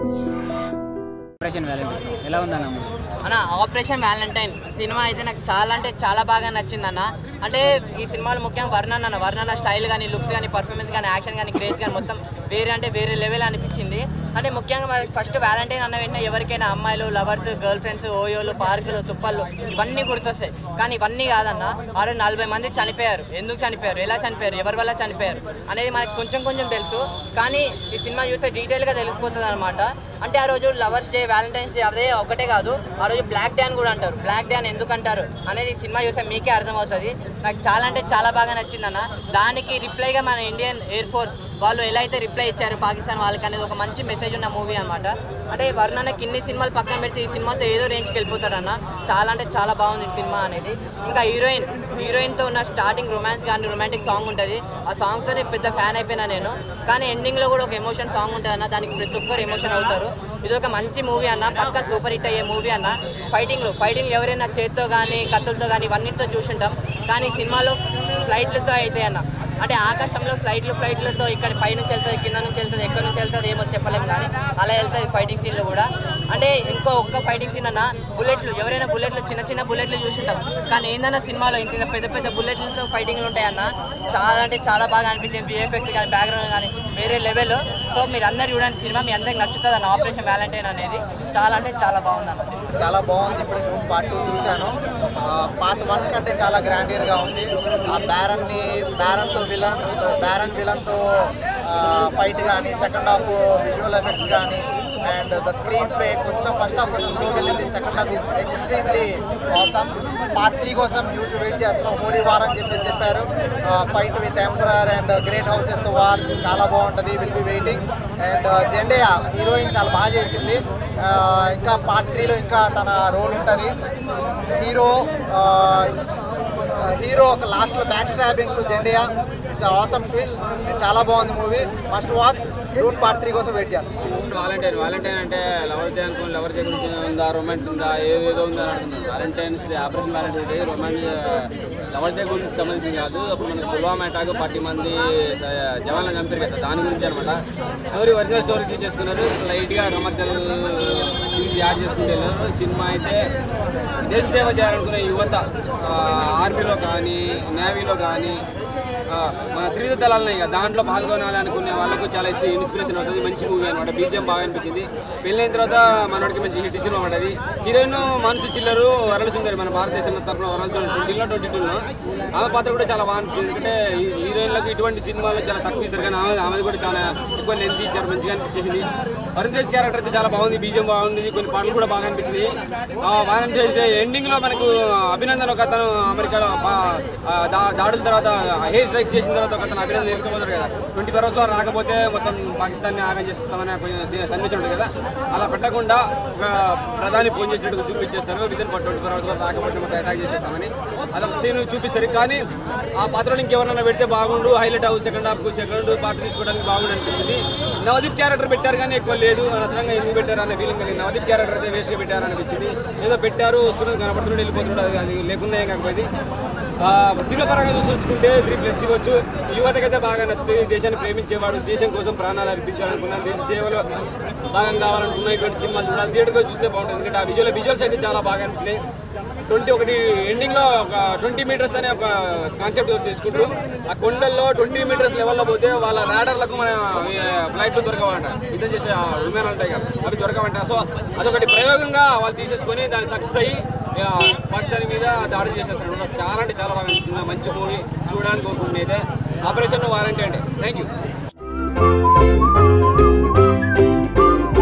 Operation Valentine ఎలా ఉందన్న అన్న? ఆపరేషన్ వ్యాలంటైన్ సినిమా అయితే నాకు చాలా అంటే చాలా బాగా నచ్చింది అన్న. అంటే ఈ సినిమాలో ముఖ్యంగా వర్ణన స్టైల్ కానీ, లుక్స్ కానీ, పర్ఫార్మెన్స్ కానీ, యాక్షన్ కానీ, క్రేజ్ కానీ మొత్తం వేరే లెవెల్ అనిపించింది. అంటే ముఖ్యంగా మనకి ఫస్ట్ వ్యాలంటైన్ అన్న వెంటనే ఎవరికైనా అమ్మాయిలు, లవర్స్, గర్ల్ ఫ్రెండ్స్, ఓయోలు, పార్కులు, తుప్పళ్ళు ఇవన్నీ గుర్తొస్తాయి. కానీ ఇవన్నీ కాదన్న. ఆ రోజు 40 మంది చనిపోయారు. ఎందుకు చనిపోయారు, ఎలా చనిపోయారు, ఎవరి వల్ల చనిపోయారు అనేది మనకు కొంచెం తెలుసు. కానీ ఈ సినిమా చూస్తే డీటెయిల్గా తెలిసిపోతుంది అనమాట. అంటే ఆ రోజు లవర్స్ డే, వ్యాలంటైన్స్ డే అదే ఒకటే కాదు, ఆ రోజు బ్లాక్ డే అని కూడా అంటారు. బ్లాక్ డే అని ఎందుకు అంటారు అనేది సినిమా చూస్తే మీకే అర్థమవుతుంది. నాకు చాలా అంటే చాలా బాగా నచ్చిందన్న. దానికి రిప్లైగా మన ఇండియన్ ఎయిర్ ఫోర్స్ వాళ్ళు ఎలా అయితే రిప్లై ఇచ్చారు పాకిస్తాన్ వాళ్ళకి అనేది ఒక మంచి మెసేజ్ ఉన్న మూవీ అనమాట. అంటే వర్ణనకి ఇన్ని సినిమాలు పక్కన పెడితే ఈ సినిమాతో ఏదో రేంజ్కి వెళ్ళిపోతాడు అన్న. చాలా అంటే చాలా బాగుంది సినిమా అనేది. ఇంకా హీరోయిన్తో ఉన్న స్టార్టింగ్ రొమాన్స్ కానీ, రొమాంటిక్ సాంగ్ ఉంటుంది. ఆ సాంగ్తోనే పెద్ద ఫ్యాన్ అయిపోయినా నేను. కానీ ఎండింగ్లో కూడా ఒక ఎమోషన్ సాంగ్ ఉంటుంది అన్న. దానికి ప్రతి ఒక్కరు ఎమోషన్ అవుతారు. ఇది ఒక మంచి మూవీ అన్న, పక్కా సూపర్ హిట్ అయ్యే మూవీ అన్న. ఫైటింగ్ ఎవరైనా చేత్తో కానీ, కత్తులతో కానీ ఇవన్నిటితో చూసుంటాం. కానీ సినిమాలో ఫ్లైట్లతో అయితే అన్న, అంటే ఆకాశంలో ఫ్లైట్లతో ఇక్కడ పైనుంచి వెళ్తుంది, కింద నుంచి వెళ్తుంది, ఎక్కడి నుంచి వెళ్తుంది ఏమో చెప్పలేము. కానీ అలా వెళ్తుంది ఫైటింగ్ సీన్లో కూడా. అంటే ఒక్క ఫైటింగ్ సీన్ అన్న, బుల్లెట్లు ఎవరైనా చిన్న బుల్లెట్లు చూసుంటాం. కానీ ఏందన్నా సినిమాలో ఇంకా పెద్ద బుల్లెట్లతో ఫైటింగ్లు ఉంటాయన్న. చాలా అంటే చాలా బాగా అనిపించింది. విఎఫ్ఎక్స్ కానీ, బ్యాక్గ్రౌండ్ కానీ వేరే లెవెల్. సో మీరు అందరు చూడండి సినిమా, మీ అందరికి నచ్చుతుంది అన్న. ఆపరేషన్ వ్యాలంటైన్ అనేది చాలా అంటే చాలా బాగుంది అన్న. చాలా బాగుంది. ఇప్పుడు పార్ట్ 2 చూశాను. పార్ట్ 1 కంటే చాలా గ్రాండియర్గా ఉంది. ఆ బ్యారన్ విలన్తో ఫైట్ కానీ, సెకండ్ హాఫ్ విజువల్ ఎఫెక్ట్స్ కానీ, అండ్ ద స్క్రీన్ ప్లే కొంచెం ఫస్ట్ హాఫ్ కొంచెం స్లోగా వెళ్ళింది. Second half is extremely awesome. Part 3 కోసం వెయిట్ చేస్తున్నాం. హోలీ వార్ అని చెప్పారు. Fight with emperor and great houses తో వార్ చాలా బాగుంటుంది. Will be waiting. And జెండయా heroine చాలా బాగా చేసింది. ఇంకా పార్ట్ 3లో ఇంకా తన రోల్ ఉంటుంది. హీరో ఒక లాస్ట్లో back stabbing to జెండయా. It's awesome twist. చాలా బాగుంది movie. Must watch. Doon part 3 కోసం వెయిట్ చేస్తాం. వ్యాలంటైన్ అంటే లవర్ డే అనుకోండి, లవర్ డే గురించి ఉందా, రొమాంటిక్ ఉందా, ఏదేదో ఉందా అని అంటున్నారు. Valentine's day, operation Valentine's day lover day గురించి సంబంధించింది కాదు. అప్పుడు మనకి పుల్వామా అటాక్ 40 మంది జవాన్లను చంపారు కదా, దాని గురించి అనమాట. ఒరిజినల్ స్టోరీ తీసేసుకున్నారు. లైట్గా కమర్షియల్ తీసి యాడ్ చేసుకుంటే సినిమా అయితే దేశ సేవ చేయాలనుకునే యువత, ఆర్మీలో కానీ, నేవీలో కానీ, మన త్రివిధ దళాలు ఇక దాంట్లో పాల్గొనాలి అనుకునే వాళ్ళకు చాలా ఇన్స్పిరేషన్ అవుతుంది. మంచి మూవీ అనమాట. బీజిఎం బాగా అనిపించింది. పెళ్ళైన తర్వాత మనోడికి మంచి హిట్ సినిమా పడ్డది. హీరోయిన్ మనసు చిల్లరు వరల్డ్ సుందరి, మన భారతదేశంలో తరఫున వరల్డ్ 22లో ఆమె పాత్ర కూడా చాలా బాగా అనిపించింది. ఎందుకంటే హీరోయిన్లకు ఇటువంటి సినిమాలు చాలా తక్కువ ఇస్తారు, కానీ ఆమెది కూడా చాలా ఎక్కువ లెంత్ ఇచ్చారు. మంచిగా అనిపించేసింది. వరుణ్ తేజ్ క్యారెక్టర్ అయితే చాలా బాగుంది. బీజిఎం బాగుంది. కొన్ని పాటలు కూడా బాగా అనిపించింది. వరుణ్ తేజ్ ఎండింగ్లో మనకు అభినందన్ ఒక అతను అమెరికాలో దాడుల తర్వాత హెయిర్ స్ట్రైక్ చేసిన తర్వాత ఒక అతను అభినందన్ ఎదుర్కోబోతారు కదా, 24 hours రాకపోతే మొత్తం పాకిస్తాన్ని ఆగం చేస్తామని కొంచెం సన్నివేశం ఉంటుంది కదా. అలా పెట్టకుండా ఒక ప్రధాని ఫోన్ చేసినట్టు చూపించేస్తారు. విదిన్ 24 hours రాకపోతే మొత్తం అటాక్ చేసేస్తామని అదొక సీన్ చూపిస్తారు. కానీ ఆ పాత్రలో ఇంకెవరన్నా పెడితే బాగుండు, హైలైట్ అవ్వు, సెకండ్ పార్ట్ తీసుకోవడానికి బాగుండు అనిపించింది. నవదీప్ క్యారెక్టర్ పెట్టారు కానీ ఎక్కువ లేదు. అనవసరంగా ఎందుకు పెట్టారు అనే ఫీలింగ్ కలిగింది. నవదీప్ క్యారెక్టర్ అయితే వేస్ట్గా పెట్టారు అనిపించింది. ఏదో పెట్టారు, వస్తున్నది, కనపడుతున్నాడు, వెళ్ళిపోతున్నాడు. అది లేకుండా ఏం కాకపోయింది. సినిమా పరంగా చూసుకుంటే 3+ ఇవ్వచ్చు. యువతకైతే బాగా నచ్చుతుంది. దేశాన్ని ప్రేమించేవాడు, దేశం కోసం ప్రాణాలు అర్పించాలనుకున్నా, దేశ సేవలో భాగం కావాలనుకున్న ఇటువంటి సినిమాలు చూడాలి. థియేటర్గా చూస్తే బాగుంటుంది. ఎందుకంటే ఆ విజువల్స్ అయితే చాలా బాగా అనిపించినాయి. 21 ఎండింగ్లో ఒక 20 meters అనే ఒక కాన్సెప్ట్ తీసుకుంటారు. ఆ కొండల్లో 20 meters లెవెల్లో పోతే వాళ్ళ రాడర్లకు మన ఫ్లైట్లు దొరకవంట. యుద్ధం చేసే విమానాలు ఉంటాయి కదా, అవి దొరకవంట. సో అదొకటి ప్రయోగంగా వాళ్ళు తీసేసుకొని దాన్ని సక్సెస్ అయ్యి పాకిస్తాన్ మీద దాడి చేసేస్తారు. చాలా అంటే చాలా బాగా అనిపిస్తుంది. మంచి మూవీ చూడడానికి కోరుకుంటుంది. అయితే ఆపరేషన్ వారంటీ అంటే థ్యాంక్ యూ.